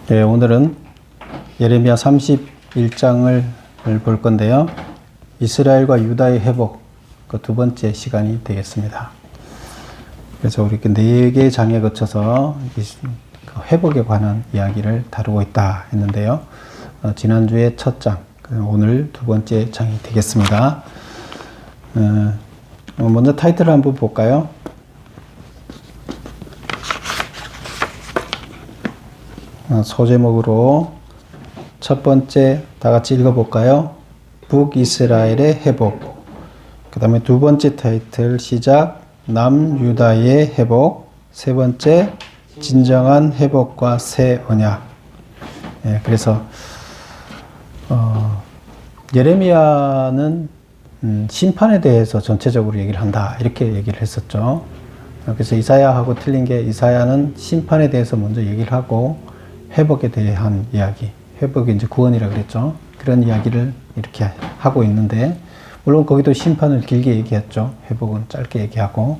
네, 오늘은 예레미야 31장을 볼 건데요. 이스라엘과 유다의 회복, 그 두 번째 시간이 되겠습니다. 그래서 우리 네 개 장에 거쳐서 회복에 관한 이야기를 다루고 있다 했는데요. 지난주에 첫 장, 오늘 두 번째 장이 되겠습니다. 먼저 타이틀을 한번 볼까요? 소제목으로 첫 번째 다 같이 읽어볼까요? 북이스라엘의 회복. 그 다음에 두 번째 타이틀 시작, 남유다의 회복. 세 번째, 진정한 회복과 새 언약. 그래서 예레미야는 심판에 대해서 전체적으로 얘기를 한다, 이렇게 얘기를 했었죠. 그래서 이사야하고 틀린 게, 이사야는 심판에 대해서 먼저 얘기를 하고 회복에 대한 이야기, 회복이 이제 구원이라고 그랬죠. 그런 이야기를 이렇게 하고 있는데, 물론 거기도 심판을 길게 얘기했죠. 회복은 짧게 얘기하고.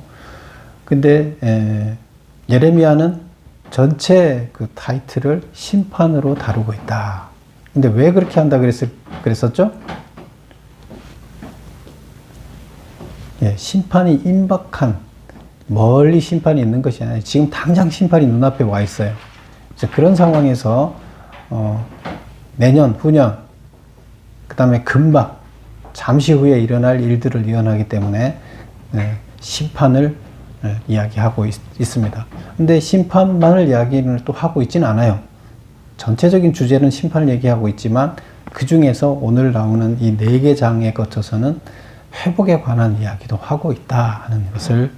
근데 예레미야는 전체 그 타이틀을 심판으로 다루고 있다. 근데 왜 그렇게 한다 그랬었죠? 심판이 임박한, 멀리 심판이 있는 것이 아니라 지금 당장 심판이 눈앞에 와 있어요. 그런 상황에서 내년, 후년, 그 다음에 금방, 잠시 후에 일어날 일들을 예언하기 때문에 심판을 이야기하고 있습니다. 근데 심판만을 이야기를 또 하고 있지는 않아요. 전체적인 주제는 심판을 얘기하고 있지만, 그 중에서 오늘 나오는 이 네 개 장에 거쳐서는 회복에 관한 이야기도 하고 있다 하는 것을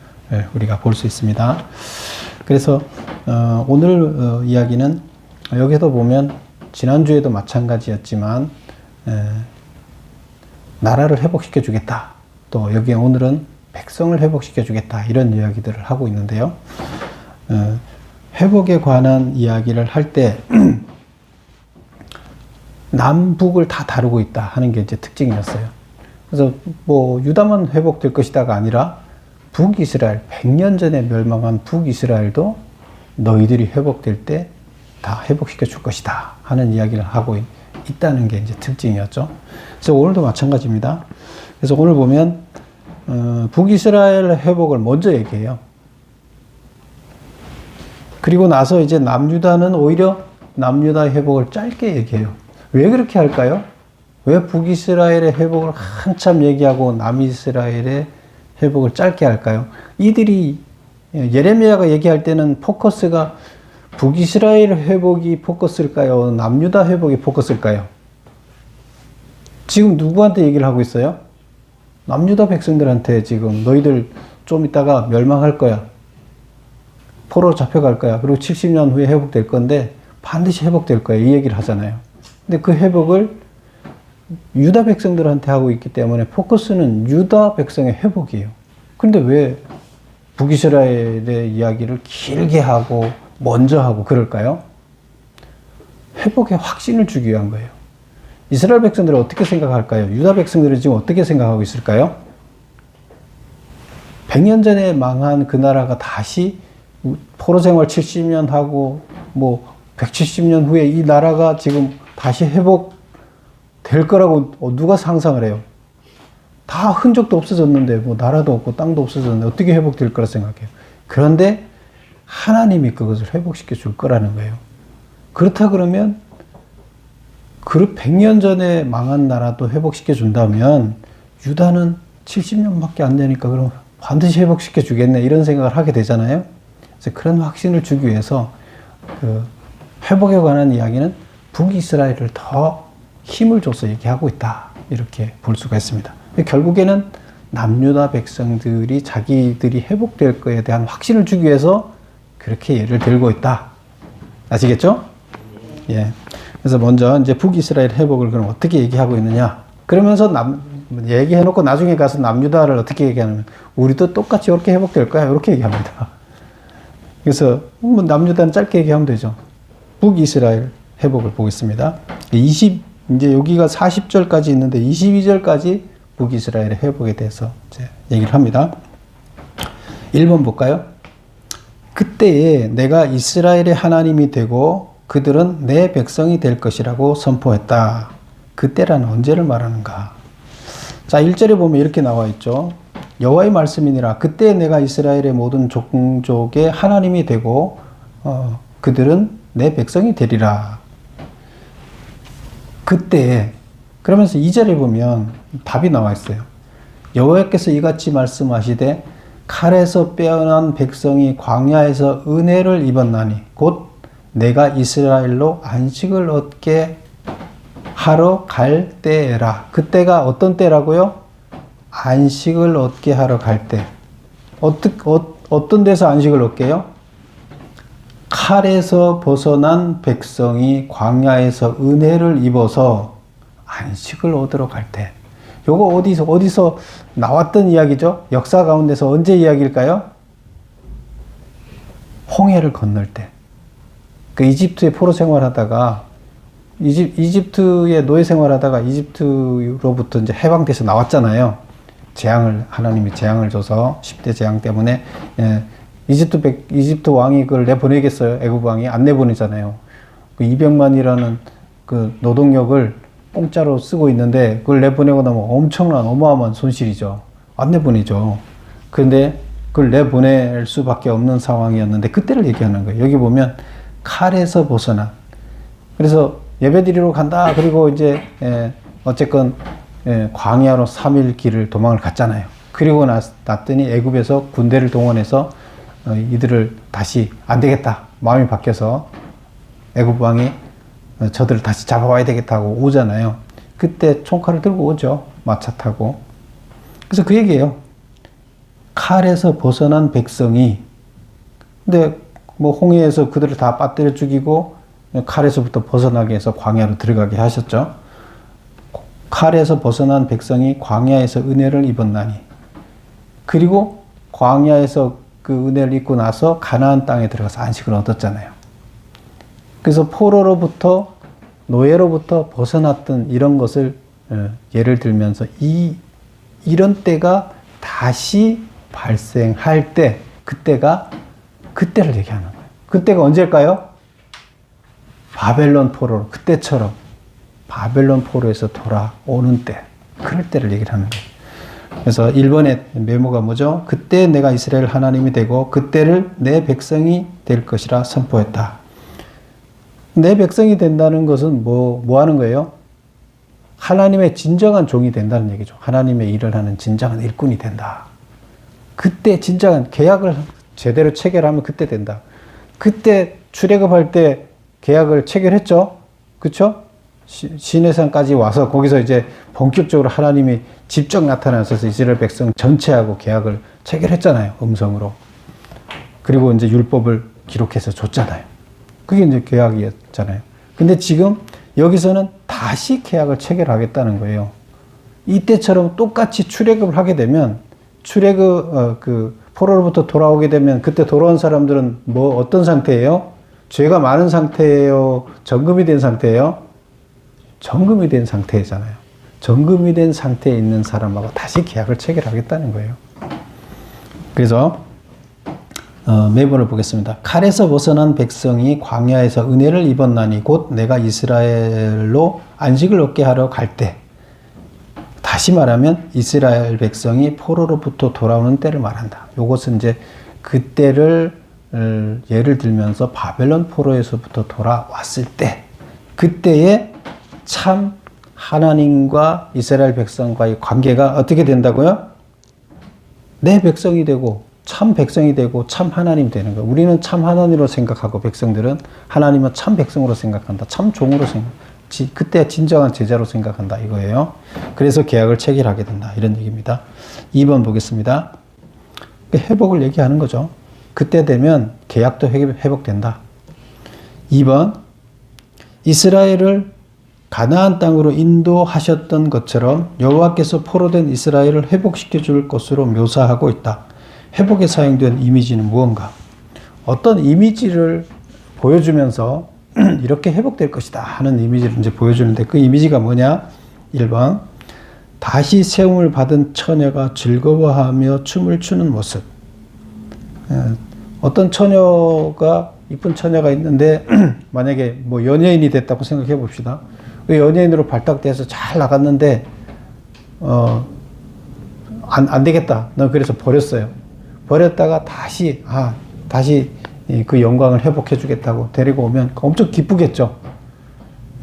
우리가 볼 수 있습니다. 그래서 오늘 이야기는 여기서 보면 지난주에도 마찬가지였지만 나라를 회복시켜 주겠다, 또 여기에 오늘은 백성을 회복시켜 주겠다, 이런 이야기들을 하고 있는데요. 회복에 관한 이야기를 할 때 남북을 다 다루고 있다 하는 게 이제 특징이었어요. 그래서 뭐 유다만 회복될 것이다가 아니라 북이스라엘, 100년 전에 멸망한 북이스라엘도 너희들이 회복될 때 다 회복시켜 줄 것이다 하는 이야기를 하고 있다는 게 이제 특징이었죠. 그래서 오늘도 마찬가지입니다. 그래서 오늘 보면 북이스라엘 회복을 먼저 얘기해요. 그리고 나서 이제 남유다는 오히려 남유다 회복을 짧게 얘기해요. 왜 그렇게 할까요? 왜 북이스라엘의 회복을 한참 얘기하고 남이스라엘의 회복을 짧게 할까요? 이들이, 예레미야가 얘기할 때는 포커스가 북이스라엘 회복이 포커스일까요? 남유다 회복이 포커스일까요? 지금 누구한테 얘기를 하고 있어요? 남유다 백성들한테 지금 너희들 좀 있다가 멸망할 거야. 포로로 잡혀갈 거야. 그리고 70년 후에 회복될 건데 반드시 회복될 거야, 이 얘기를 하잖아요. 근데 그 회복을 유다 백성들한테 하고 있기 때문에 포커스는 유다 백성의 회복이에요. 그런데 왜 북이스라엘의 이야기를 길게 하고 먼저 하고 그럴까요? 회복의 확신을 주기 위한 거예요. 이스라엘 백성들은 어떻게 생각할까요? 유다 백성들은 지금 어떻게 생각하고 있을까요? 100년 전에 망한 그 나라가 다시 포로 생활 70년 하고 뭐 170년 후에 이 나라가 지금 다시 회복될 거라고 누가 상상을 해요? 다 흔적도 없어졌는데, 뭐 나라도 없고 땅도 없어졌는데 어떻게 회복될 거라 생각해요? 그런데 하나님이 그것을 회복시켜 줄 거라는 거예요. 그렇다 그러면 그 100년 전에 망한 나라도 회복시켜 준다면 유다는 70년밖에 안 되니까 그럼 반드시 회복시켜 주겠네, 이런 생각을 하게 되잖아요. 그래서 그런 확신을 주기 위해서 그 회복에 관한 이야기는 북이스라엘을 더 힘을 줘서 얘기하고 있다, 이렇게 볼 수가 있습니다. 결국에는 남유다 백성들이 자기들이 회복될 거에 대한 확신을 주기 위해서 그렇게 예를 들고 있다. 아시겠죠? 예. 그래서 먼저 이제 북이스라엘 회복을 그럼 어떻게 얘기하고 있느냐? 그러면서 얘기해놓고 나중에 가서 남유다를 어떻게 얘기하냐면, 우리도 똑같이 이렇게 회복될 거야, 이렇게 얘기합니다. 그래서 뭐 남유다는 짧게 얘기하면 되죠. 북이스라엘 회복을 보겠습니다. 이제 여기가 40절까지 있는데 22절까지 북이스라엘의 회복에 대해서 이제 얘기를 합니다. 1번 볼까요? 그때에 내가 이스라엘의 하나님이 되고 그들은 내 백성이 될 것이라고 선포했다. 그때란 언제를 말하는가? 자, 1절에 보면 이렇게 나와 있죠. 여호와의 말씀이니라. 그때 내가 이스라엘의 모든 종족의 하나님이 되고 그들은 내 백성이 되리라. 그때, 그러면서 2절에 보면 답이 나와 있어요. 여호와께서 이같이 말씀하시되 칼에서 빼어난 백성이 광야에서 은혜를 입었나니 곧 내가 이스라엘로 안식을 얻게 하러 갈 때라. 그때가 어떤 때라고요? 안식을 얻게 하러 갈 때. 어떤 데서 안식을 얻게요? 칼에서 벗어난 백성이 광야에서 은혜를 입어서 안식을 얻으러 갈 때. 요거 어디서 나왔던 이야기죠? 역사 가운데서 언제 이야기일까요? 홍해를 건널 때. 그 이집트에 포로 생활하다가 이집트에 노예 생활하다가 이집트로부터 이제 해방돼서 나왔잖아요. 하나님이 재앙을 줘서 10대 재앙 때문에 이집트 왕이 그걸 내보내겠어요? 애굽 왕이 안 내보내잖아요. 그 200만이라는 그 노동력을 공짜로 쓰고 있는데 그걸 내보내고 나면 엄청난 어마어마한 손실이죠. 안 내보내죠. 그런데 그걸 내보낼 수밖에 없는 상황이었는데 그때를 얘기하는 거예요. 여기 보면 칼에서 벗어난. 그래서 예배드리러 간다. 그리고 이제 어쨌건 광야로 3일 길을 도망을 갔잖아요. 그리고 났더니 애굽에서 군대를 동원해서 이들을 다시 안 되겠다. 마음이 바뀌어서 애굽 왕이 저들을 다시 잡아와야 되겠다고 오잖아요. 그때 총칼을 들고 오죠. 마차 타고. 그래서 그 얘기예요. 칼에서 벗어난 백성이, 근데 뭐 홍해에서 그들을 다 빠뜨려 죽이고 칼에서부터 벗어나게 해서 광야로 들어가게 하셨죠. 칼에서 벗어난 백성이 광야에서 은혜를 입었나니. 그리고 광야에서 그 은혜를 입고 나서 가나안 땅에 들어가서 안식을 얻었잖아요. 그래서 포로로부터 노예로부터 벗어났던 이런 것을 예를 들면서 이런 때가 다시 발생할 때 그때를 얘기하는 거예요. 그때가 언제일까요? 바벨론 포로, 그때처럼 바벨론 포로에서 돌아오는 때, 그럴 때를 얘기를 하는 거예요. 그래서 1번의 메모가 뭐죠? 그때 내가 이스라엘 하나님이 되고 그때를 내 백성이 될 것이라 선포했다. 내 백성이 된다는 것은 뭐 하는 거예요? 하나님의 진정한 종이 된다는 얘기죠. 하나님의 일을 하는 진정한 일꾼이 된다. 그때 진정한 계약을 제대로 체결하면 그때 된다. 그때 출애굽할 때 계약을 체결했죠. 그렇죠? 시내산까지 와서 거기서 이제 본격적으로 하나님이 직접 나타나셔서 이스라엘 백성 전체하고 계약을 체결했잖아요. 음성으로. 그리고 이제 율법을 기록해서 줬잖아요. 그게 이제 계약이었잖아요. 근데 지금 여기서는 다시 계약을 체결하겠다는 거예요. 이때처럼 똑같이 출애굽을 하게 되면 그 포로로부터 돌아오게 되면 그때 돌아온 사람들은 뭐 어떤 상태예요? 죄가 많은 상태예요? 정금이 된 상태예요? 정금이 된 상태잖아요. 정금이 된 상태에 있는 사람하고 다시 계약을 체결하겠다는 거예요. 그래서 매번을 보겠습니다. 칼에서 벗어난 백성이 광야에서 은혜를 입었나니 곧 내가 이스라엘로 안식을 얻게 하러 갈 때. 다시 말하면 이스라엘 백성이 포로로부터 돌아오는 때를 말한다. 이것은 이제 그때를 예를 들면서 바벨론 포로에서부터 돌아왔을 때, 그때에 참 하나님과 이스라엘 백성과의 관계가 어떻게 된다고요? 내 백성이 되고 참 백성이 되고 참 하나님 되는 거예요. 우리는 참 하나님으로 생각하고 백성들은 하나님은 참 백성으로 생각한다. 참 종으로 그때 진정한 제자로 생각한다 이거예요. 그래서 계약을 체결하게 된다 이런 얘기입니다. 2번 보겠습니다. 회복을 얘기하는 거죠. 그때 되면 계약도 회복된다. 2번 이스라엘을 가나안 땅으로 인도하셨던 것처럼 여호와께서 포로된 이스라엘을 회복시켜 줄 것으로 묘사하고 있다. 회복에 사용된 이미지는 무언가? 어떤 이미지를 보여주면서 이렇게 회복될 것이다 하는 이미지를 이제 보여주는데 그 이미지가 뭐냐? 1번 다시 세움을 받은 처녀가 즐거워하며 춤을 추는 모습. 어떤 처녀가 이쁜 처녀가 있는데 만약에 뭐 연예인이 됐다고 생각해 봅시다. 그 연예인으로 발탁돼서 잘 나갔는데 안 되겠다. 너 그래서 버렸어요. 버렸다가 다시 그 영광을 회복해 주겠다고 데리고 오면 엄청 기쁘겠죠.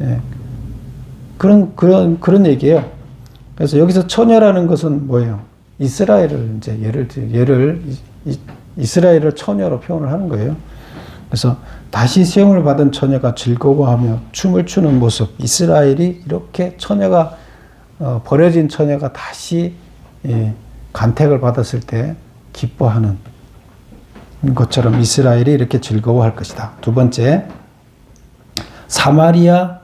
예. 그런 얘기예요. 그래서 여기서 처녀라는 것은 뭐예요? 이스라엘을 이제 이스라엘을 처녀로 표현을 하는 거예요. 그래서 다시 시험을 받은 처녀가 즐거워하며 춤을 추는 모습. 이스라엘이 이렇게 처녀가 버려진 처녀가 다시 간택을 받았을 때 기뻐하는 것처럼 이스라엘이 이렇게 즐거워할 것이다. 두 번째, 사마리아에서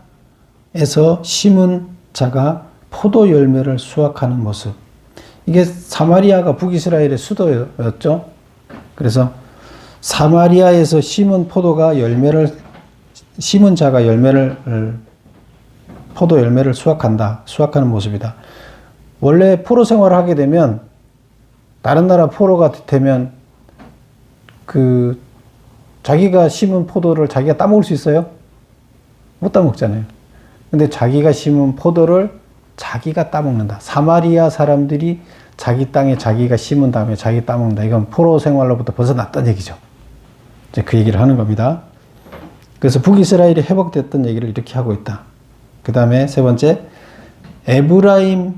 심은 자가 포도 열매를 수확하는 모습. 이게 사마리아가 북이스라엘의 수도였죠. 그래서 사마리아에서 심은 자가 포도 열매를 수확하는 모습이다. 원래 포로 생활을 하게 되면 다른 나라 포로가 되면 자기가 심은 포도를 자기가 따먹을 수 있어요? 못 따먹잖아요. 근데 자기가 심은 포도를 자기가 따먹는다. 사마리아 사람들이 자기 땅에 자기가 심은 다음에 자기 따먹는다. 이건 포로 생활로부터 벗어났다는 얘기죠. 이제 그 얘기를 하는 겁니다. 그래서 북이스라엘이 회복됐던 얘기를 이렇게 하고 있다. 그 다음에 세 번째, 에브라임에서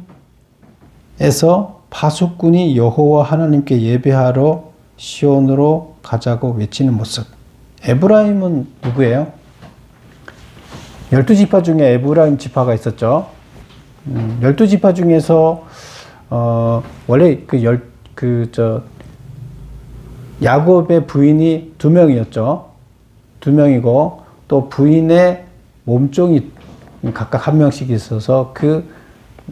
파수꾼이 여호와 하나님께 예배하러 시온으로 가자고 외치는 모습. 에브라임은 누구예요? 12지파 중에 에브라임 지파가 있었죠. 12지파 중에서 원래 야곱의 부인이 2명이었죠. 2명이고 또 부인의 몸종이 각각 1명씩 있어서 그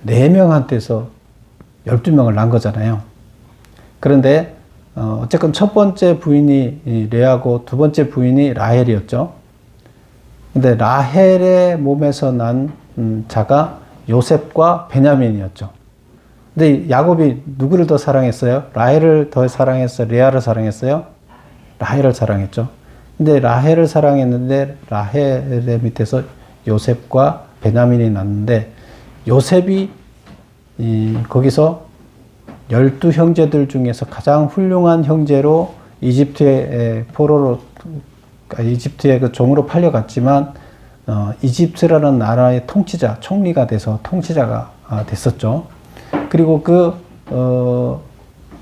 4명한테서 12명을 낳은 거잖아요. 그런데 어쨌건 첫 번째 부인이 레아고 두 번째 부인이 라헬이었죠. 근데 라헬의 몸에서 난 자가 요셉과 베냐민이었죠. 근데 야곱이 누구를 더 사랑했어요? 라헬을 더 사랑했어요? 레아를 사랑했어요? 라헬을 사랑했죠. 근데 라헬을 사랑했는데 라헬의 밑에서 요셉과 베냐민이 났는데 요셉이 거기서 12형제들 중에서 가장 훌륭한 형제로 이집트의 그 종으로 팔려갔지만 이집트라는 나라의 총리가 돼서 통치자가 됐었죠. 그리고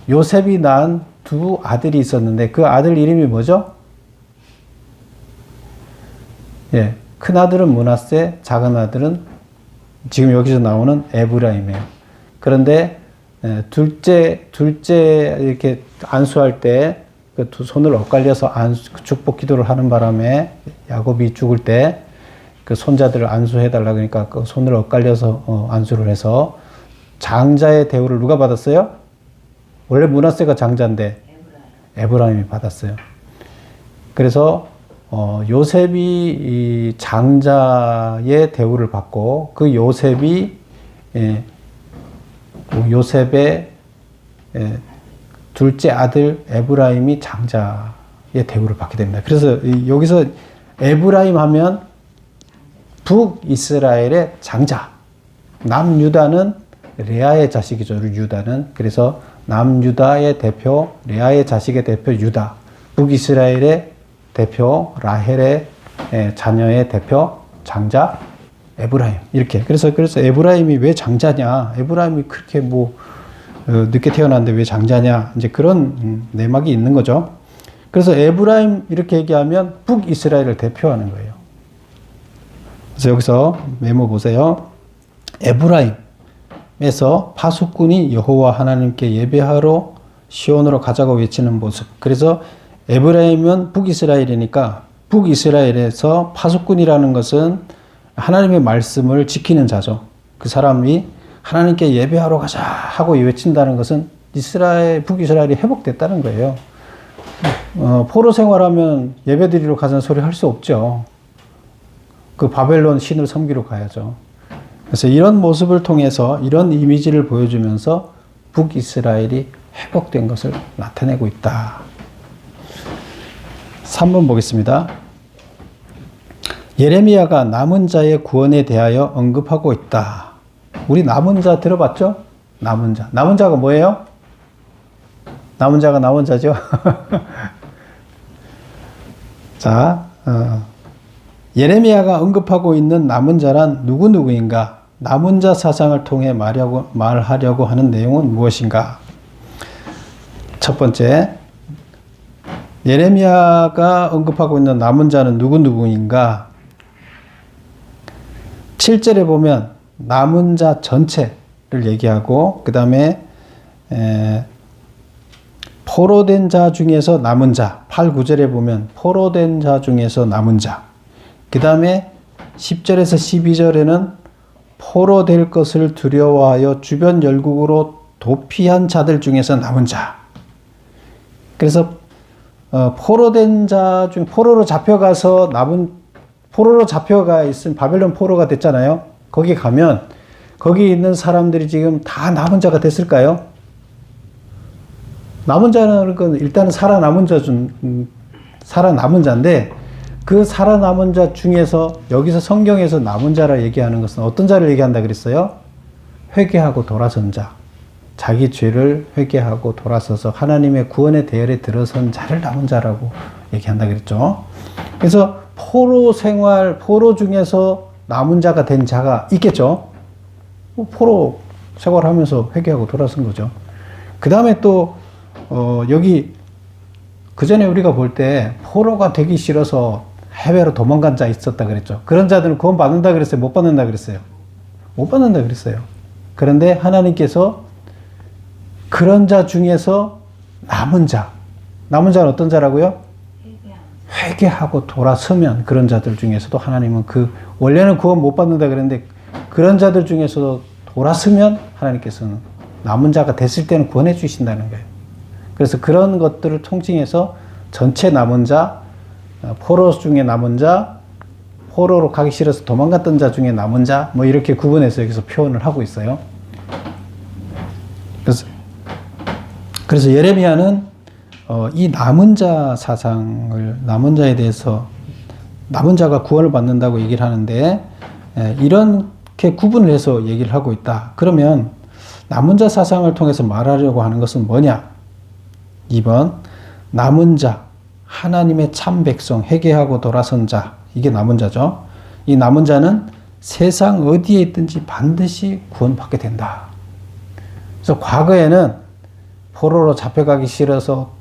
요셉이 낳은 2 아들이 있었는데 그 아들 이름이 뭐죠? 예, 큰 아들은 므낫세, 작은 아들은 지금 여기서 나오는 에브라임이에요. 그런데 둘째 이렇게 안수할 때 그 2 손을 엇갈려서 축복 기도를 하는 바람에 야곱이 죽을 때 그 손자들을 안수해달라 그러니까 그 손을 엇갈려서 안수를 해서 장자의 대우를 누가 받았어요? 원래 므낫세가 장자인데 에브라임이 받았어요. 그래서 요셉이 이 장자의 대우를 받고 그 요셉의 둘째 아들 에브라임이 장자의 대우를 받게 됩니다. 그래서 여기서 에브라임 하면 북이스라엘의 장자. 남유다는 레아의 자식이죠. 유다는. 그래서 남유다의 대표, 레아의 자식의 대표 유다. 북이스라엘의 대표, 라헬의 자녀의 대표, 장자 에브라임. 이렇게. 그래서 에브라임이 왜 장자냐? 에브라임이 그렇게 늦게 태어났는데 왜 장자냐? 이제 그런 내막이 있는 거죠. 그래서 에브라임 이렇게 얘기하면 북이스라엘을 대표하는 거예요. 그래서 여기서 메모 보세요. 에브라임에서 파수꾼이 여호와 하나님께 예배하러 시온으로 가자고 외치는 모습. 그래서 에브라임은 북이스라엘이니까 북이스라엘에서 파수꾼이라는 것은 하나님의 말씀을 지키는 자죠. 그 사람이 하나님께 예배하러 가자 하고 외친다는 것은 북이스라엘이 회복됐다는 거예요. 포로 생활하면 예배드리러 가자는 소리 할 수 없죠. 그 바벨론 신을 섬기러 가야죠. 그래서 이런 모습을 통해서 이런 이미지를 보여주면서 북이스라엘이 회복된 것을 나타내고 있다. 3번 보겠습니다. 예레미야가 남은 자의 구원에 대하여 언급하고 있다. 우리 남은 자 들어봤죠? 남은 자. 남은 자가 뭐예요? 남은 자가 남은 자죠? 자, 예레미야가 언급하고 있는 남은 자란 누구인가? 남은 자 사상을 통해 말하려고 하는 내용은 무엇인가? 첫 번째, 예레미야가 언급하고 있는 남은 자는 누구인가? 7절에 보면 남은 자 전체를 얘기하고 그 다음에 포로된 자 중에서 남은 자, 8, 9절에 보면 포로된 자 중에서 남은 자, 그 다음에 10절에서 12절에는 포로될 것을 두려워하여 주변 열국으로 도피한 자들 중에서 남은 자. 그래서 포로된 자 중 포로로 잡혀가서 포로로 잡혀가 있은 바벨론 포로가 됐잖아요. 거기 가면 거기 있는 사람들이 지금 다 남은 자가 됐을까요? 남은 자는 건 일단은 살아남은 자인데 그 살아남은 자 중에서 여기서 성경에서 남은 자라 얘기하는 것은 어떤 자를 얘기한다 그랬어요? 회개하고 돌아선 자. 자기 죄를 회개하고 돌아서서 하나님의 구원의 대열에 들어선 자를 남은 자라고 얘기한다 그랬죠. 그래서 포로 중에서 남은 자가 된 자가 있겠죠. 포로 생활하면서 회개하고 돌아선 거죠. 그 다음에 또 여기 그 전에 우리가 볼 때 포로가 되기 싫어서 해외로 도망간 자 있었다 그랬죠. 그런 자들은 구원 받는다 그랬어요? 못 받는다 그랬어요? 못 받는다 그랬어요. 그런데 하나님께서 그런 자 중에서 남은 자는 어떤 자라고요? 회개하고 돌아서면 그런 자들 중에서도 하나님은 원래는 구원 못 받는다 그랬는데 그런 자들 중에서도 돌아서면 하나님께서는 남은 자가 됐을 때는 구원해 주신다는 거예요. 그래서 그런 것들을 통칭해서 전체 남은 자, 포로 중에 남은 자, 포로로 가기 싫어서 도망갔던 자 중에 남은 자, 뭐 이렇게 구분해서 여기서 표현을 하고 있어요. 그래서 예레미야는 이 남은 자 사상을, 남은 자에 대해서 남은 자가 구원을 받는다고 얘기를 하는데 이렇게 구분을 해서 얘기를 하고 있다. 그러면 남은 자 사상을 통해서 말하려고 하는 것은 뭐냐? 2번, 남은 자, 하나님의 참 백성, 회개하고 돌아선 자, 이게 남은 자죠. 이 남은 자는 세상 어디에 있든지 반드시 구원받게 된다. 그래서 과거에는 포로로 잡혀가기 싫어서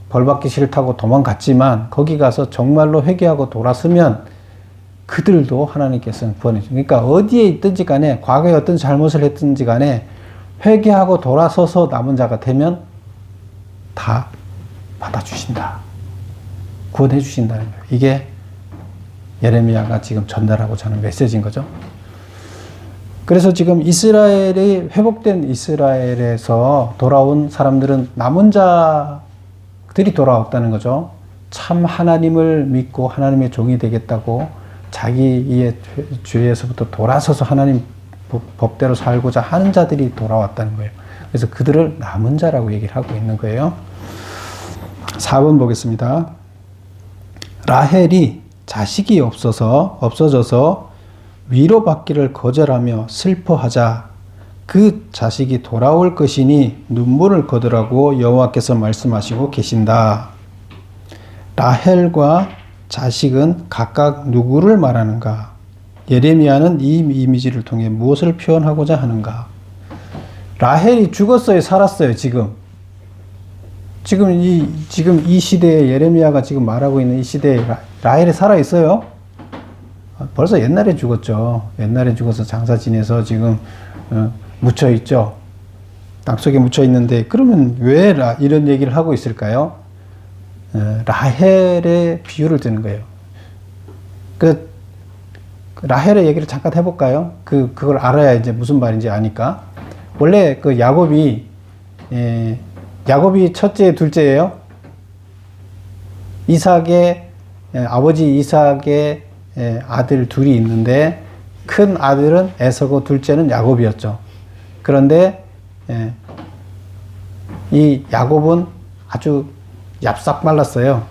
벌받기 싫다고 도망갔지만 거기 가서 정말로 회개하고 돌아서면 그들도 하나님께서는 구원해 줍니다. 그러니까 어디에 있든지 간에 과거에 어떤 잘못을 했든지 간에 회개하고 돌아서서 남은 자가 되면 다 받아주신다. 구원해 주신다는 거예요. 이게 예레미야가 지금 전달하고자 하는 메시지인 거죠. 그래서 지금 이스라엘이 회복된 이스라엘에서 돌아온 사람들은 남은 자들이 돌아왔다는 거죠. 참 하나님을 믿고 하나님의 종이 되겠다고 자기의 죄에서부터 돌아서서 하나님 법대로 살고자 하는 자들이 돌아왔다는 거예요. 그래서 그들을 남은 자라고 얘기를 하고 있는 거예요. 4번 보겠습니다. 라헬이 자식이 없어져서 위로받기를 거절하며 슬퍼하자 그 자식이 돌아올 것이니 눈물을 거두라고 여호와께서 말씀하시고 계신다. 라헬과 자식은 각각 누구를 말하는가? 예레미야는 이 이미지를 통해 무엇을 표현하고자 하는가? 라헬이 죽었어요? 살았어요? 지금 이 시대에 예레미야가 지금 말하고 있는 이 시대에 라헬이 살아있어요? 벌써 옛날에 죽었죠. 옛날에 죽어서 장사 지내서 지금 묻혀있죠. 땅속에 묻혀있는데 그러면 왜 이런 얘기를 하고 있을까요? 라헬의 비유를 드는 거예요. 라헬의 얘기를 잠깐 해볼까요? 그걸 알아야 이제 무슨 말인지 아니까. 원래 야곱이 첫째, 둘째예요. 아버지 이삭의 아들 둘이 있는데 큰 아들은 에서고 둘째는 야곱이었죠. 그런데 이 야곱은 아주 얍싹 말랐어요.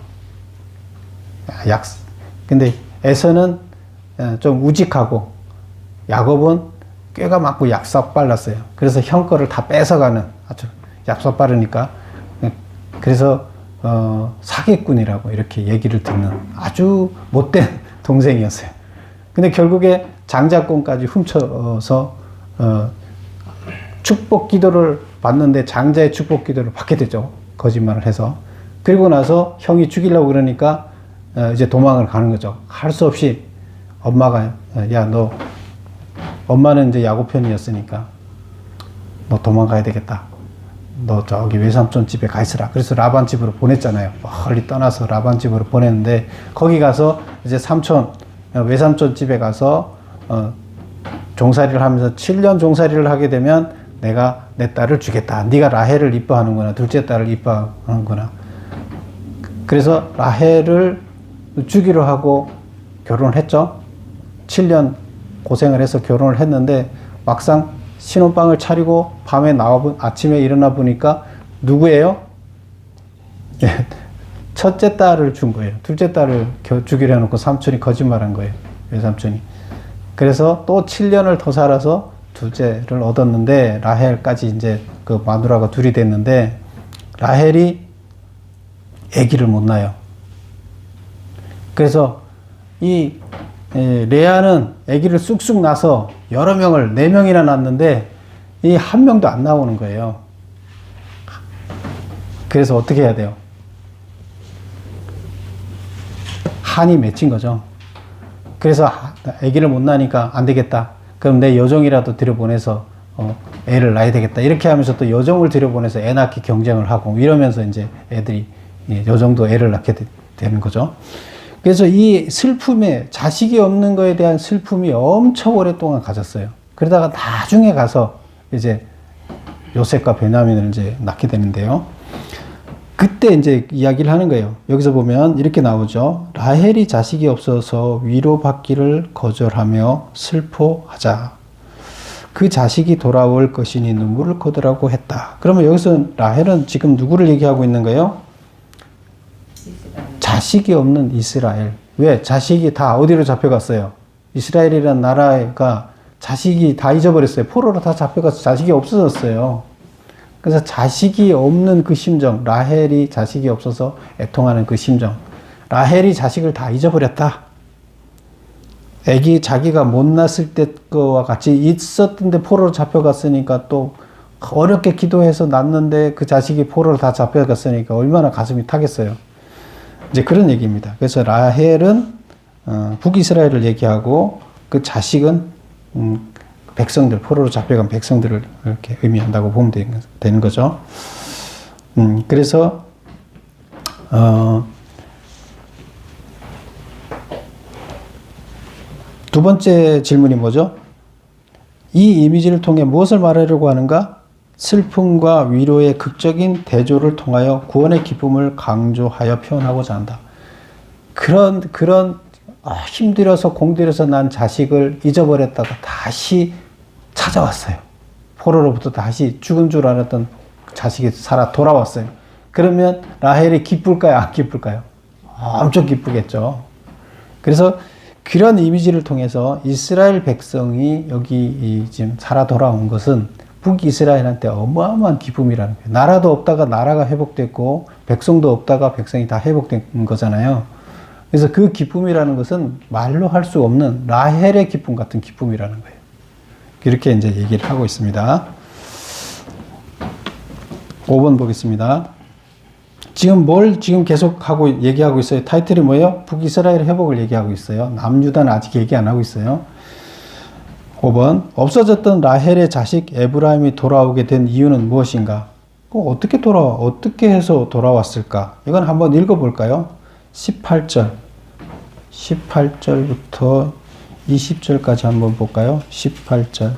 근데 에서는 좀 우직하고 야곱은 꾀가 많고 얍삽 빨랐어요. 그래서 형 거를 다 뺏어가는 아주 얍삽 빠르니까 그래서 사기꾼이라고 이렇게 얘기를 듣는 아주 못된 동생이었어요. 근데 결국에 장자권까지 훔쳐서 축복 기도를 받는데 장자의 축복 기도를 받게 되죠. 거짓말을 해서. 그리고 나서 형이 죽이려고 그러니까 이제 도망을 가는 거죠. 할 수 없이 엄마가 야, 너 엄마는 이제 야곱 편이었으니까 너 도망가야 되겠다. 너 저기 외삼촌 집에 가 있으라. 그래서 라반 집으로 보냈잖아요. 멀리 떠나서 라반 집으로 보냈는데 거기 가서 이제 외삼촌 집에 가서 종살이를 하면서 7년 종살이를 하게 되면 내가 내 딸을 주겠다. 네가 라헬을 이뻐하는구나. 둘째 딸을 이뻐하는구나. 그래서 라헬을 주기로 하고 결혼을 했죠. 7년 고생을 해서 결혼을 했는데 막상 신혼방을 차리고 아침에 일어나 보니까 누구예요? 첫째 딸을 준 거예요. 둘째 딸을 주기로 해놓고 삼촌이 거짓말한 거예요. 외삼촌이. 그래서 또 7년을 더 살아서 둘째를 얻었는데 라헬까지 이제 그 마누라가 둘이 됐는데 라헬이 아기를 못 낳아요. 그래서 이 레아는 아기를 쑥쑥 낳아서 여러 명을 4명이나 낳았는데 이 한 명도 안 나오는 거예요. 그래서 어떻게 해야 돼요? 한이 맺힌 거죠. 그래서 아기를 못 낳으니까 안 되겠다. 그럼 내 여종이라도 들여보내서 애를 낳아야 되겠다. 이렇게 하면서 또 여종을 들여보내서 애 낳기 경쟁을 하고 이러면서 이제 애들이 여종도 애를 낳게 되는 거죠. 그래서 이 슬픔에 자식이 없는 거에 대한 슬픔이 엄청 오랫동안 가졌어요. 그러다가 나중에 가서 이제 요셉과 베냐민을 이제 낳게 되는데요. 그때 이제 이야기를 하는 거예요. 여기서 보면 이렇게 나오죠. 라헬이 자식이 없어서 위로받기를 거절하며 슬퍼하자. 그 자식이 돌아올 것이니 눈물을 거두라고 했다. 그러면 여기서 라헬은 지금 누구를 얘기하고 있는 거예요? 자식이 없는 이스라엘. 왜? 자식이 다 어디로 잡혀갔어요? 이스라엘이라는 나라가 자식이 다 잊어버렸어요. 포로로 다 잡혀가서 자식이 없어졌어요. 그래서 자식이 없는 그 심정, 라헬이 자식이 없어서 애통하는 그 심정, 라헬이 자식을 다 잊어버렸다. 애기 자기가 못 낳았을 때 거와 같이 있었던데 포로로 잡혀갔으니까 또 어렵게 기도해서 낳는데 그 자식이 포로로 다 잡혀갔으니까 얼마나 가슴이 타겠어요. 이제 그런 얘기입니다. 그래서 라헬은 북이스라엘을 얘기하고 그 자식은 백성들, 포로로 잡혀간 백성들을 이렇게 의미한다고 보면 되는 거죠. 그래서 두 번째 질문이 뭐죠? 이 이미지를 통해 무엇을 말하려고 하는가? 슬픔과 위로의 극적인 대조를 통하여 구원의 기쁨을 강조하여 표현하고자 한다. 그런 힘들어서 공들여서 난 자식을 잊어버렸다가 다시 찾아왔어요. 포로로부터 다시 죽은 줄 알았던 자식이 살아 돌아왔어요. 그러면 라헬이 기쁠까요? 안 기쁠까요? 엄청 기쁘겠죠. 그래서 그런 이미지를 통해서 이스라엘 백성이 여기 지금 살아 돌아온 것은 북이스라엘한테 어마어마한 기쁨이라는 거예요. 나라도 없다가 나라가 회복됐고 백성도 없다가 백성이 다 회복된 거잖아요. 그래서 그 기쁨이라는 것은 말로 할 수 없는 라헬의 기쁨 같은 기쁨이라는 거예요. 이렇게 이제 얘기를 하고 있습니다. 5번 보겠습니다. 지금 계속 얘기하고 있어요? 타이틀이 뭐예요? 북이스라엘 회복을 얘기하고 있어요. 남유다는 아직 얘기 안 하고 있어요. 5번. 없어졌던 라헬의 자식 에브라임이 돌아오게 된 이유는 무엇인가? 어떻게 해서 돌아왔을까? 이건 한번 읽어볼까요? 18절부터 20절까지 한번 볼까요? 18절.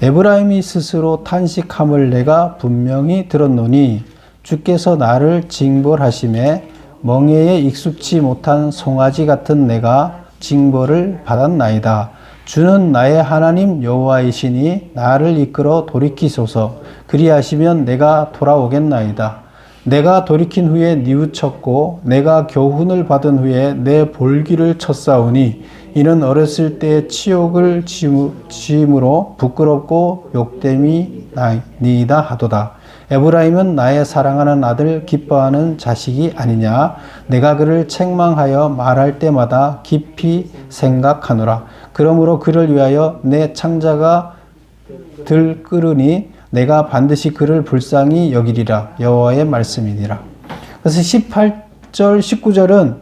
에브라임이 스스로 탄식함을 내가 분명히 들었노니 주께서 나를 징벌하심에 멍에에 익숙지 못한 송아지 같은 내가 징벌을 받았나이다. 주는 나의 하나님 여호와이시니 나를 이끌어 돌이키소서. 그리하시면 내가 돌아오겠나이다. 내가 돌이킨 후에 뉘우쳤고 내가 교훈을 받은 후에 내 볼기를 쳤사오니 이는 어렸을 때 치욕을 지음으로 부끄럽고 욕됨이 나이다 하도다. 에브라임은 나의 사랑하는 아들 기뻐하는 자식이 아니냐. 내가 그를 책망하여 말할 때마다 깊이 생각하노라. 그러므로 그를 위하여 내 창자가 들끓으니 내가 반드시 그를 불쌍히 여기리라. 여호와의 말씀이니라. 그래서 18절 19절은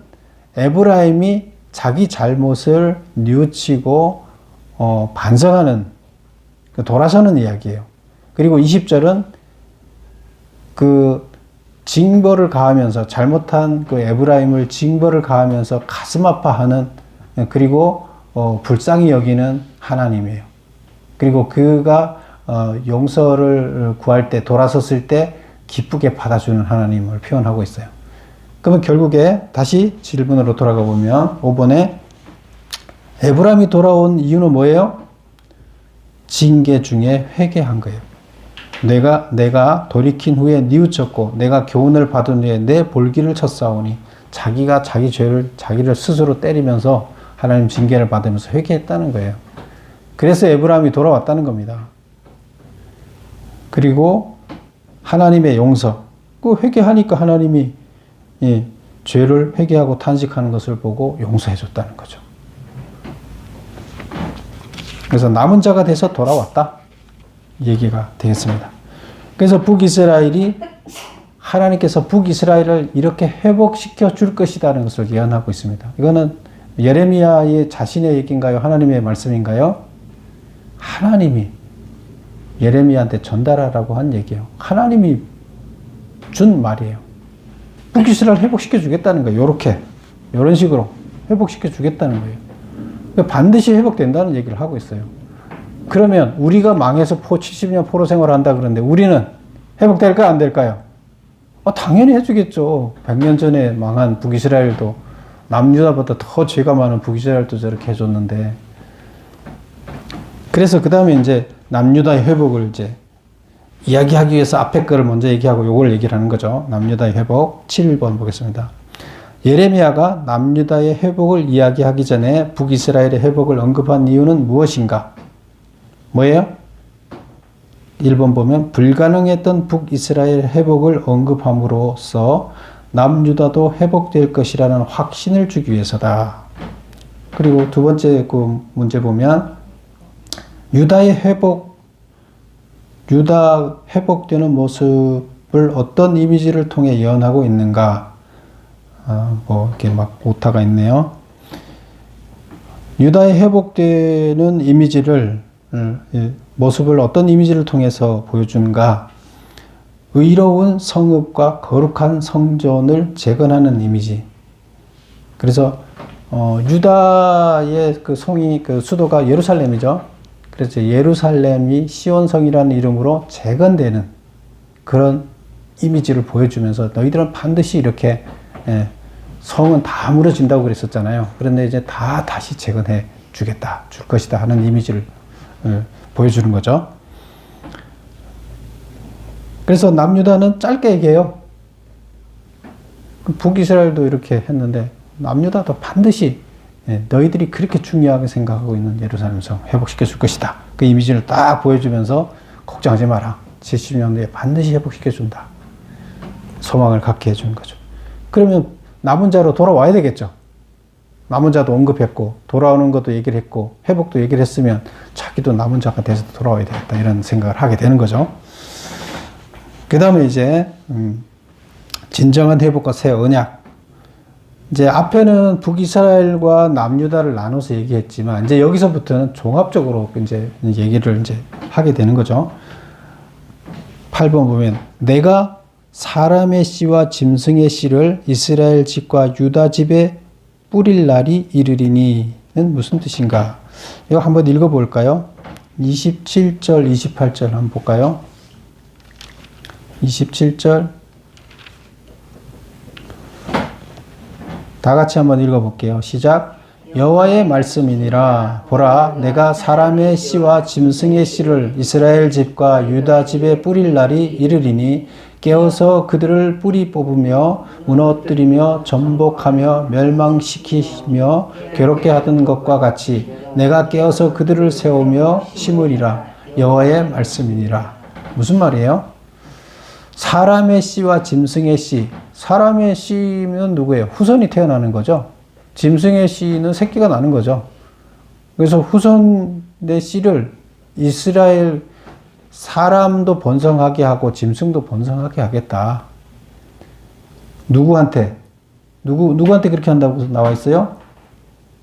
에브라임이 자기 잘못을 뉘우치고 반성하는, 돌아서는 이야기예요. 그리고 20절은 그 징벌을 가하면서, 잘못한 그 에브라임을 징벌을 가하면서 가슴 아파하는, 그리고 불쌍히 여기는 하나님이에요. 그리고 그가 용서를 구할 때, 돌아섰을 때 기쁘게 받아주는 하나님을 표현하고 있어요. 그러면 결국에 다시 질문으로 돌아가 보면 5번에 에브라임이 돌아온 이유는 뭐예요? 징계 중에 회개한 거예요. 내가 돌이킨 후에 뉘우쳤고 내가 교훈을 받은 후에 내 볼기를 쳤사오니, 자기가 자기 죄를 자기를 스스로 때리면서 하나님 징계를 받으면서 회개했다는 거예요. 그래서 에브라임이 돌아왔다는 겁니다. 그리고 하나님의 용서, 그 회개하니까 하나님이 죄를 회개하고 탄식하는 것을 보고 용서해 줬다는 거죠. 그래서 남은 자가 돼서 돌아왔다, 얘기가 되겠습니다. 그래서 북이스라엘이, 하나님께서 북이스라엘을 이렇게 회복시켜 줄 것이라는 것을 예언하고 있습니다. 이거는 예레미야의 자신의 얘기인가요? 하나님의 말씀인가요? 하나님이 예레미야한테 전달하라고 한 얘기예요. 하나님이 준 말이에요. 북이스라엘 회복시켜 주겠다는 거예요. 이런 식으로 회복시켜 주겠다는 거예요. 반드시 회복된다는 얘기를 하고 있어요. 그러면 우리가 망해서 70년 포로 생활을 한다 그러는데 우리는 회복될까요? 안 될까요? 당연히 해주겠죠. 100년 전에 망한 북이스라엘도, 남유다보다 더 죄가 많은 북이스라엘도 저렇게 해줬는데. 그래서 그 다음에 이제 남유다의 회복을 이제 이야기하기 위해서 앞에 거를 먼저 얘기하고 요걸 얘기를 하는 거죠. 남유다의 회복. 7번 보겠습니다. 예레미야가 남유다의 회복을 이야기하기 전에 북이스라엘의 회복을 언급한 이유는 무엇인가? 뭐예요? 1번 보면 불가능했던 북이스라엘 회복을 언급함으로써 남유다도 회복될 것이라는 확신을 주기 위해서다. 그리고 두 번째 그 문제 보면 유다의 회복, 유다 회복되는 모습을 어떤 이미지를 통해 예언하고 있는가? 이렇게 막 오타가 있네요. 유다의 회복되는 이미지를, 모습을 어떤 이미지를 통해서 보여주는가? 의로운 성읍과 거룩한 성전을 재건하는 이미지. 그래서, 유다의 그 성이, 그 수도가 예루살렘이죠. 그래서 예루살렘이 시온성이라는 이름으로 재건되는 그런 이미지를 보여주면서 너희들은 반드시 이렇게, 성은 다 무너진다고 그랬었잖아요. 그런데 이제 다 다시 재건해 주겠다, 줄 것이다 하는 이미지를 보여주는 거죠. 그래서 남유다는 짧게 얘기해요. 북이스라엘도 이렇게 했는데 남유다도 반드시 너희들이 그렇게 중요하게 생각하고 있는 예루살렘 성 회복시켜 줄 것이다. 그 이미지를 딱 보여주면서 걱정하지 마라. 70년 뒤에 반드시 회복시켜 준다. 소망을 갖게 해주는 거죠. 그러면 남은 자로 돌아와야 되겠죠. 남은 자도 언급했고 돌아오는 것도 얘기를 했고 회복도 얘기를 했으면 자기도 남은 자가 돼서 돌아와야 되겠다, 이런 생각을 하게 되는 거죠. 그 다음에 이제 진정한 회복과 새 언약. 이제 앞에는 북이스라엘과 남유다를 나눠서 얘기했지만 이제 여기서부터는 종합적으로 이제 얘기를 이제 하게 되는 거죠. 8번 보면 내가 사람의 씨와 짐승의 씨를 이스라엘 집과 유다 집에 뿌릴 날이 이르리니는 무슨 뜻인가? 이거 한번 읽어볼까요? 27절, 28절 한번 볼까요? 27절. 다 같이 한번 읽어볼게요. 시작. 여호와의 말씀이니라. 보라, 내가 사람의 씨와 짐승의 씨를 이스라엘 집과 유다 집에 뿌릴 날이 이르리니 깨어서 그들을 뿌리 뽑으며 무너뜨리며 전복하며 멸망시키며 괴롭게 하던 것과 같이 내가 깨어서 그들을 세우며 심으리라. 여호와의 말씀이니라. 무슨 말이에요? 사람의 씨와 짐승의 씨. 사람의 씨는 누구예요? 후손이 태어나는 거죠. 짐승의 씨는 새끼가 나는 거죠. 그래서 후손의 씨를 이스라엘 사람도 번성하게 하고 짐승도 번성하게 하겠다. 누구한테 그렇게 한다고 나와 있어요?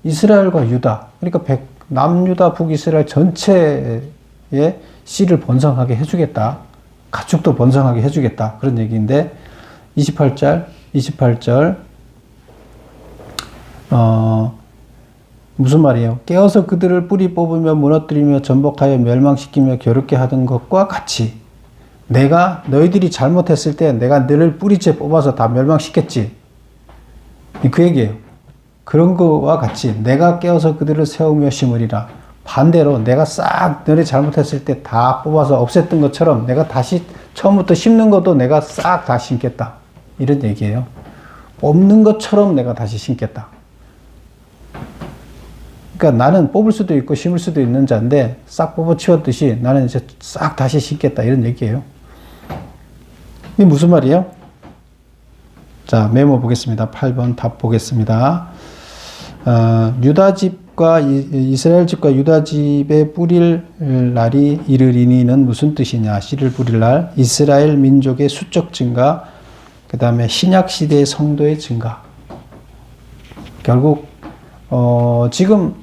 이스라엘과 유다. 그러니까 남유다 북이스라엘 전체의 씨를 번성하게 해주겠다. 가축도 번성하게 해주겠다. 그런 얘기인데 28절 무슨 말이에요? 깨어서 그들을 뿌리 뽑으며 무너뜨리며 전복하여 멸망시키며 괴롭게 하던 것과 같이 내가 너희들이 잘못했을 때 내가 너를 뿌리째 뽑아서 다 멸망시켰지. 그 얘기예요. 그런 거와 같이 내가 깨어서 그들을 세우며 심으리라. 반대로 내가 싹 너희 잘못했을 때 다 뽑아서 없앴던 것처럼 내가 다시 처음부터 심는 것도 내가 싹 다 심겠다. 이런 얘기예요. 뽑는 것처럼 내가 다시 심겠다. 그러니까 나는 뽑을 수도 있고 심을 수도 있는 자인데 싹 뽑아치웠듯이 나는 이제 싹 다시 심겠다. 이런 얘기예요. 이게 무슨 말이에요? 자, 메모 보겠습니다. 8번 답 보겠습니다. 유다 집과 이스라엘 집과 유다 집에 뿌릴 날이 이르리니는 무슨 뜻이냐? 씨를 뿌릴 날 이스라엘 민족의 수적 증가, 그 다음에 신약 시대의 성도의 증가. 결국 지금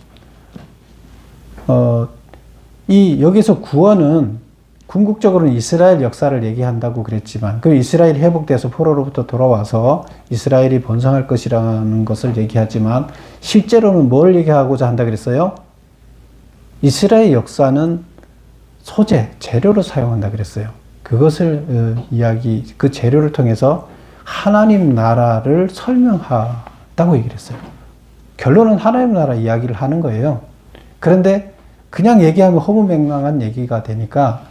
여기서 구원은 궁극적으로는 이스라엘 역사를 얘기한다고 그랬지만 그 이스라엘이 회복돼서 포로로부터 돌아와서 이스라엘이 번성할 것이라는 것을 얘기하지만 실제로는 뭘 얘기하고자 한다 그랬어요? 이스라엘 역사는 소재, 재료로 사용한다 그랬어요. 그것을 그 재료를 통해서 하나님 나라를 설명한다고 얘기를 했어요. 결론은 하나님 나라 이야기를 하는 거예요. 그런데 그냥 얘기하면 허무맹랑한 얘기가 되니까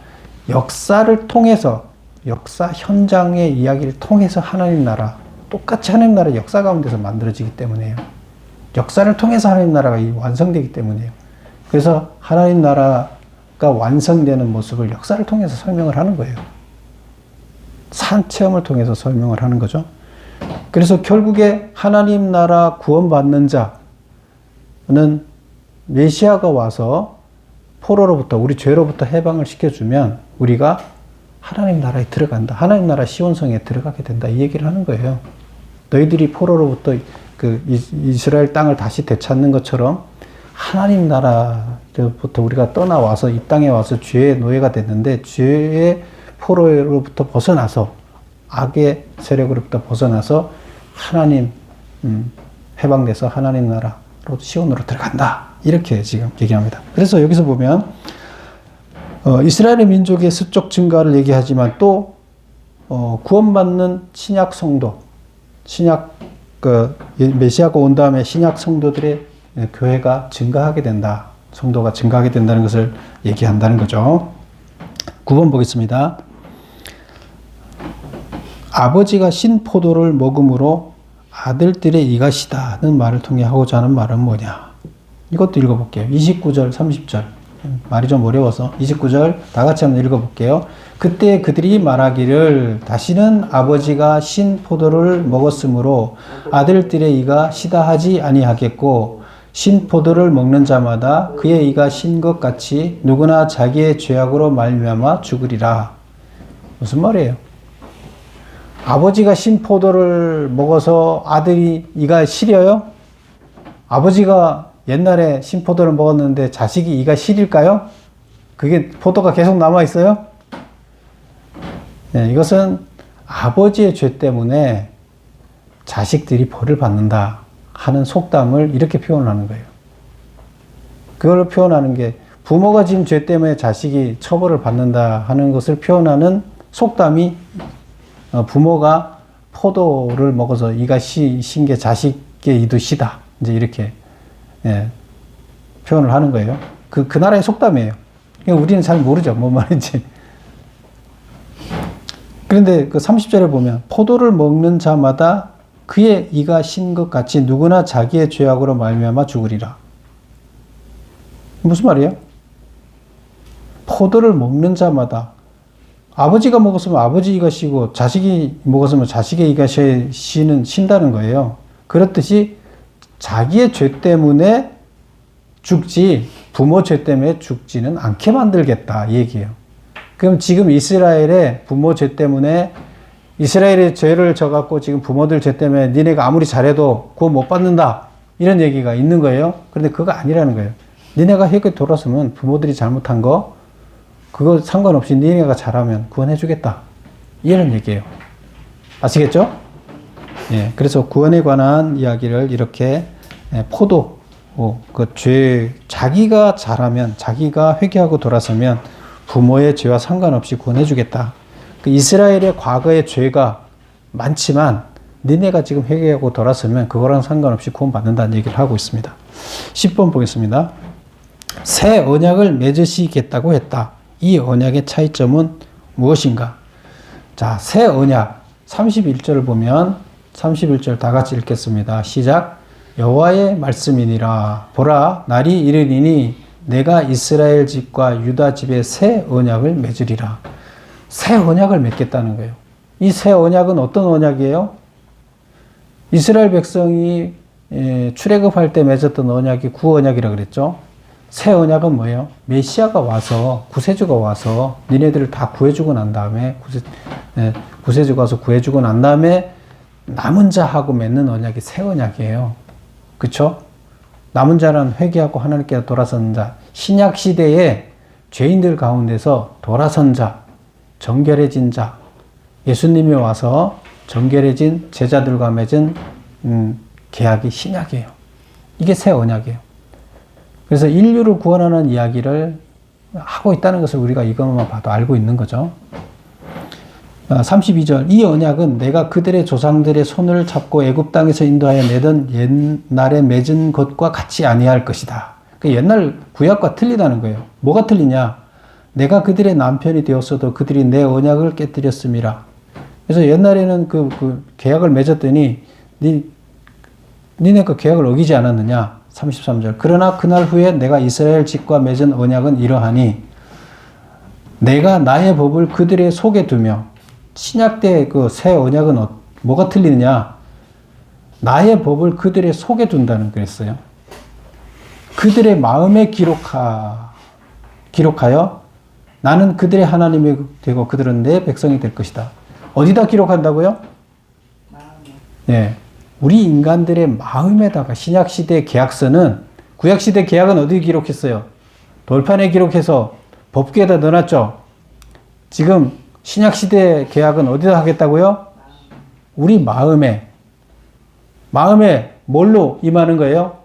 역사를 통해서, 역사 현장의 이야기를 통해서 하나님 나라, 똑같이 하나님 나라 역사 가운데서 만들어지기 때문에요. 역사를 통해서 하나님 나라가 완성되기 때문이에요. 그래서 하나님 나라가 완성되는 모습을 역사를 통해서 설명을 하는 거예요. 산 체험을 통해서 설명을 하는 거죠. 그래서 결국에 하나님 나라 구원받는 자는 메시아가 와서 포로로부터 우리 죄로부터 해방을 시켜주면 우리가 하나님 나라에 들어간다. 하나님 나라 시온성에 들어가게 된다. 이 얘기를 하는 거예요. 너희들이 포로로부터 그 이스라엘 땅을 다시 되찾는 것처럼 하나님 나라로부터 우리가 떠나와서 이 땅에 와서 죄의 노예가 됐는데 죄의 포로로부터 벗어나서 악의 세력으로부터 벗어나서 하나님 해방돼서 하나님 나라로 시온으로 들어간다. 이렇게 지금 얘기합니다. 그래서 여기서 보면 이스라엘의 민족의 수적 증가를 얘기하지만 또 구원받는 신약 성도, 메시아가 온 다음에 신약 성도들의 교회가 증가하게 된다. 성도가 증가하게 된다는 것을 얘기한다는 거죠. 9번 보겠습니다. 아버지가 신 포도를 먹음으로 아들들의 이가시다는 말을 통해 하고자 하는 말은 뭐냐? 이것도 읽어볼게요. 29절, 30절. 말이 좀 어려워서 29절 다 같이 한번 읽어볼게요. 그때 그들이 말하기를 다시는 아버지가 신 포도를 먹었으므로 아들들의 이가 시다하지 아니하겠고 신 포도를 먹는 자마다 그의 이가 신 것 같이 누구나 자기의 죄악으로 말미암아 죽으리라. 무슨 말이에요? 아버지가 신 포도를 먹어서 아들이 이가 시려요? 아버지가 옛날에 신 포도를 먹었는데 자식이 이가 시릴까요? 그게 포도가 계속 남아 있어요? 네, 이것은 아버지의 죄 때문에 자식들이 벌을 받는다 하는 속담을 이렇게 표현을 하는 거예요. 그걸 표현하는 게 부모가 지은 죄 때문에 자식이 처벌을 받는다 하는 것을 표현하는 속담이 부모가 포도를 먹어서 이가 신 게 자식의 이도 시다. 이제 이렇게 표현을 하는 거예요. 그 나라의 속담이에요. 우리는 잘 모르죠. 뭔 말인지. 그런데 그 30절에 보면 포도를 먹는 자마다 그의 이가 신 것 같이 누구나 자기의 죄악으로 말미암아 죽으리라. 무슨 말이에요? 포도를 먹는 자마다 아버지가 먹었으면 아버지 이가 시고 자식이 먹었으면 자식의 이가 신다는 거예요. 그렇듯이 자기의 죄 때문에 죽지 부모 죄 때문에 죽지는 않게 만들겠다 이 얘기예요. 그럼 지금 이스라엘의 부모 죄 때문에 이스라엘의 죄를 져갖고 지금 부모들 죄 때문에 니네가 아무리 잘해도 구원 못 받는다 이런 얘기가 있는 거예요. 그런데 그거 아니라는 거예요. 니네가 회개에 돌아서면 부모들이 잘못한 거 그거 상관없이 니네가 잘하면 구원해 주겠다 이런 얘기예요. 아시겠죠? 예, 그래서 구원에 관한 이야기를 이렇게 포도 그 죄 자기가 잘하면 자기가 회개하고 돌아서면 부모의 죄와 상관없이 구원해 주겠다. 그 이스라엘의 과거의 죄가 많지만 니네가 지금 회개하고 돌아서면 그거랑 상관없이 구원받는다는 얘기를 하고 있습니다. 10번 보겠습니다. 새 언약을 맺으시겠다고 했다. 이 언약의 차이점은 무엇인가? 자, 새 언약 31절을 보면 31절 다 같이 읽겠습니다. 시작. 여호와의 말씀이니라. 보라, 날이 이르리니 내가 이스라엘 집과 유다 집에 새 언약을 맺으리라. 새 언약을 맺겠다는 거예요. 이 새 언약은 어떤 언약이에요? 이스라엘 백성이 출애굽할 때 맺었던 언약이 구언약이라고 그랬죠. 새 언약은 뭐예요? 메시아가 와서 구세주가 와서 니네들을 다 구해주고 난 다음에 구세주가 와서 구해주고 난 다음에 남은 자하고 맺는 언약이 새 언약이에요. 그렇죠? 남은 자는 회개하고 하나님께 돌아선 자. 신약 시대에 죄인들 가운데서 돌아선 자, 정결해진 자, 예수님이 와서 정결해진 제자들과 맺은 계약이 신약이에요. 이게 새 언약이에요. 그래서 인류를 구원하는 이야기를 하고 있다는 것을 우리가 이것만 봐도 알고 있는 거죠. 32절 이 언약은 내가 그들의 조상들의 손을 잡고 애굽 땅에서 인도하여 내던 옛날에 맺은 것과 같이 아니할 것이다. 그 옛날 구약과 틀리다는 거예요. 뭐가 틀리냐? 내가 그들의 남편이 되었어도 그들이 내 언약을 깨뜨렸음이라. 그래서 옛날에는 그 계약을 맺었더니 니네 그 계약을 어기지 않았느냐? 33절 그러나 그날 후에 내가 이스라엘 집과 맺은 언약은 이러하니 내가 나의 법을 그들의 속에 두며 신약 때 그 새 언약은 뭐가 틀리느냐? 나의 법을 그들의 속에 둔다는 그랬어요. 그들의 마음에 기록하여 나는 그들의 하나님이 되고 그들은 내 백성이 될 것이다. 어디다 기록한다고요? 네. 우리 인간들의 마음에다가 신약시대 계약서는 구약시대 계약은 어디 기록했어요? 돌판에 기록해서 법궤에다 넣어놨죠? 지금 신약시대 계약은 어디다 하겠다고요? 우리 마음에 뭘로 임하는 거예요?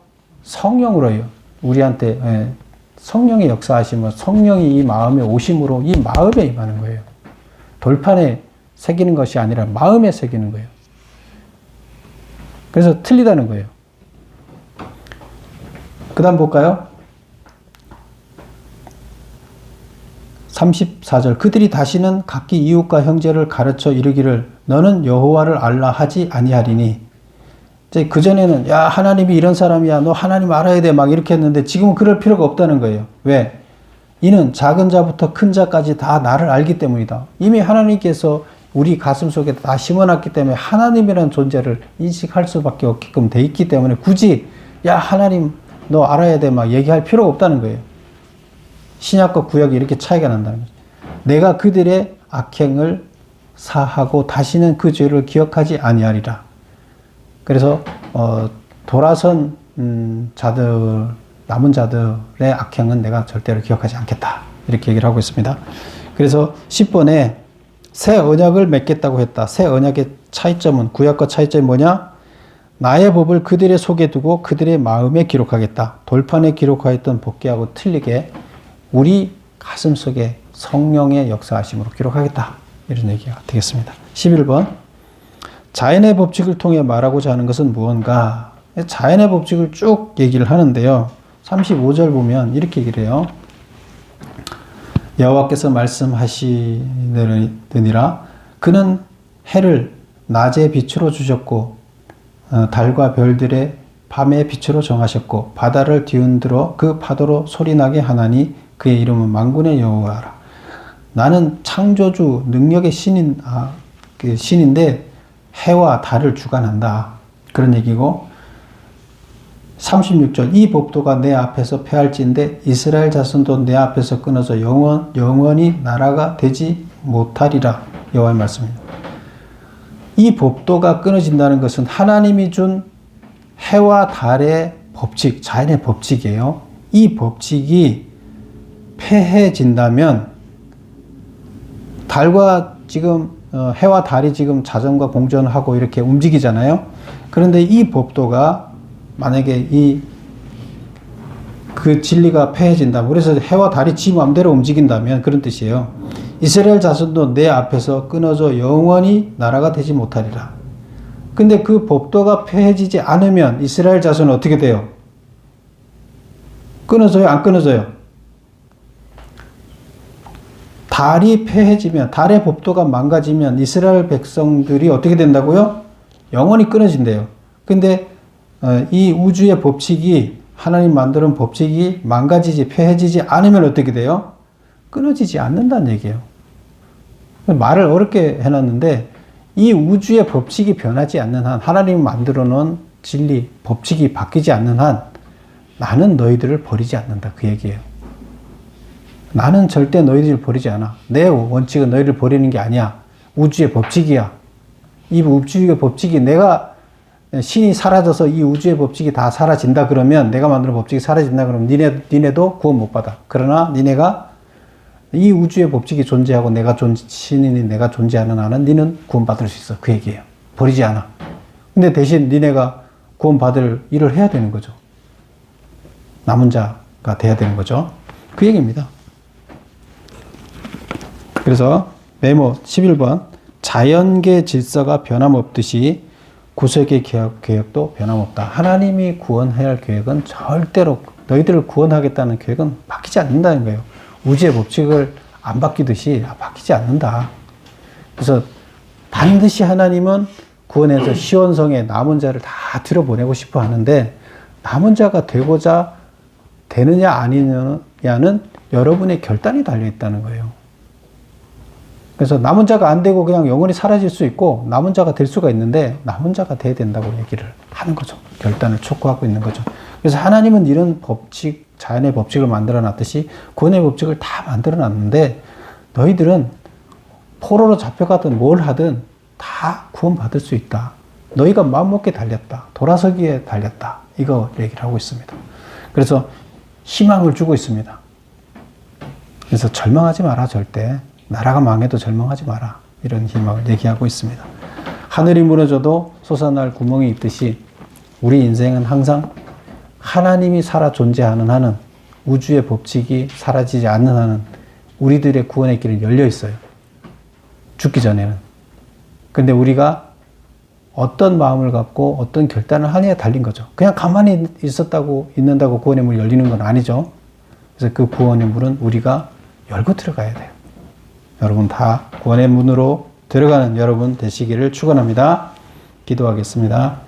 성령으로요. 우리한테 성령의 역사하심은 성령이 이 마음에 오심으로 이 마음에 임하는 거예요. 돌판에 새기는 것이 아니라 마음에 새기는 거예요. 그래서 틀리다는 거예요. 그 다음 볼까요? 34절 그들이 다시는 각기 이웃과 형제를 가르쳐 이르기를 너는 여호와를 알라 하지 아니하리니. 이제 그전에는 야 하나님이 이런 사람이야 너 하나님 알아야 돼 막 이렇게 했는데 지금은 그럴 필요가 없다는 거예요. 왜? 이는 작은 자부터 큰 자까지 다 나를 알기 때문이다. 이미 하나님께서 우리 가슴 속에 다 심어놨기 때문에 하나님이라는 존재를 인식할 수밖에 없게끔 돼 있기 때문에 굳이 야 하나님 너 알아야 돼 막 얘기할 필요가 없다는 거예요. 신약과 구약이 이렇게 차이가 난다는 거죠. 내가 그들의 악행을 사하고 다시는 그 죄를 기억하지 아니하리라. 그래서 돌아선 자들 남은 자들의 악행은 내가 절대로 기억하지 않겠다. 이렇게 얘기를 하고 있습니다. 그래서 10번에 새 언약을 맺겠다고 했다. 새 언약의 차이점은 구약과 차이점이 뭐냐? 나의 법을 그들의 속에 두고 그들의 마음에 기록하겠다. 돌판에 기록하였던 법궤하고 틀리게 우리 가슴 속에 성령의 역사하심으로 기록하겠다. 이런 얘기가 되겠습니다. 11번 자연의 법칙을 통해 말하고자 하는 것은 무언가? 자연의 법칙을 쭉 얘기를 하는데요. 35절 보면 이렇게 얘기를 해요. 여호와께서 말씀하시느니라 그는 해를 낮의 빛으로 주셨고 달과 별들의 밤의 빛으로 정하셨고 바다를 뒤흔들어 그 파도로 소리나게 하나니 그의 이름은 만군의 여호와라. 나는 창조주 능력의 신인데 해와 달을 주관한다. 그런 얘기고 36절 이 법도가 내 앞에서 패할진대 이스라엘 자손도 내 앞에서 끊어져 영원히 나라가 되지 못하리라. 여호와의 말씀입니다. 이 법도가 끊어진다는 것은 하나님이 준 해와 달의 법칙, 자연의 법칙이에요. 이 법칙이 폐해진다면 달과 지금 해와 달이 지금 자전과 공전하고 이렇게 움직이잖아요. 그런데 이 법도가 만약에 그 진리가 폐해진다. 그래서 해와 달이 지 마음대로 움직인다면 그런 뜻이에요. 이스라엘 자손도 내 앞에서 끊어져 영원히 나라가 되지 못하리라. 근데 그 법도가 폐해지지 않으면 이스라엘 자손은 어떻게 돼요? 끊어져요? 안 끊어져요? 달이 폐해지면, 달의 법도가 망가지면 이스라엘 백성들이 어떻게 된다고요? 영원히 끊어진대요. 근데 이 우주의 법칙이, 하나님 만드는 법칙이 망가지지, 폐해지지 않으면 어떻게 돼요? 끊어지지 않는다는 얘기예요. 말을 어렵게 해놨는데 이 우주의 법칙이 변하지 않는 한, 하나님이 만들어 놓은 진리, 법칙이 바뀌지 않는 한 나는 너희들을 버리지 않는다. 그 얘기예요. 나는 절대 너희들을 버리지 않아. 내 원칙은 너희를 버리는 게 아니야. 우주의 법칙이야. 이 우주의 법칙이 내가 신이 사라져서 이 우주의 법칙이 다 사라진다 그러면, 내가 만드는 법칙이 사라진다 그러면 니네도 구원 못 받아. 그러나 니네가 이 우주의 법칙이 존재하고 신인이 내가 존재하는 한은 니는 구원받을 수 있어. 그 얘기예요. 버리지 않아. 근데 대신 니네가 구원받을 일을 해야 되는 거죠. 남은 자가 돼야 되는 거죠. 그 얘기입니다. 그래서 메모 11번 자연계 질서가 변함없듯이 구속의 계획도 변함없다. 하나님이 구원해야 할 계획은 절대로, 너희들을 구원하겠다는 계획은 바뀌지 않는다는 거예요. 우주의 법칙을 안 바뀌듯이 바뀌지 않는다. 그래서 반드시 하나님은 구원해서 시온성에 남은 자를 다 들여보내고 싶어 하는데, 남은 자가 되고자 되느냐 아니냐는 여러분의 결단이 달려있다는 거예요. 그래서 남은 자가 안 되고 그냥 영원히 사라질 수 있고, 남은 자가 될 수가 있는데 남은 자가 돼야 된다고 얘기를 하는 거죠. 결단을 촉구하고 있는 거죠. 그래서 하나님은 이런 법칙, 자연의 법칙을 만들어 놨듯이 구원의 법칙을 다 만들어 놨는데, 너희들은 포로로 잡혀가든 뭘 하든 다 구원받을 수 있다. 너희가 마음먹기에 달렸다. 돌아서기에 달렸다. 이거 얘기를 하고 있습니다. 그래서 희망을 주고 있습니다. 그래서 절망하지 마라. 절대. 나라가 망해도 절망하지 마라. 이런 희망을 얘기하고 있습니다. 하늘이 무너져도 솟아날 구멍이 있듯이 우리 인생은 항상 하나님이 살아 존재하는 한은, 우주의 법칙이 사라지지 않는 한은 우리들의 구원의 길은 열려 있어요. 죽기 전에는. 근데 우리가 어떤 마음을 갖고 어떤 결단을 하느냐에 달린 거죠. 그냥 가만히 있는다고 구원의 문이 열리는 건 아니죠. 그래서 그 구원의 문은 우리가 열고 들어가야 돼요. 여러분 다 구원의 문으로 들어가는 여러분 되시기를 축원합니다. 기도하겠습니다.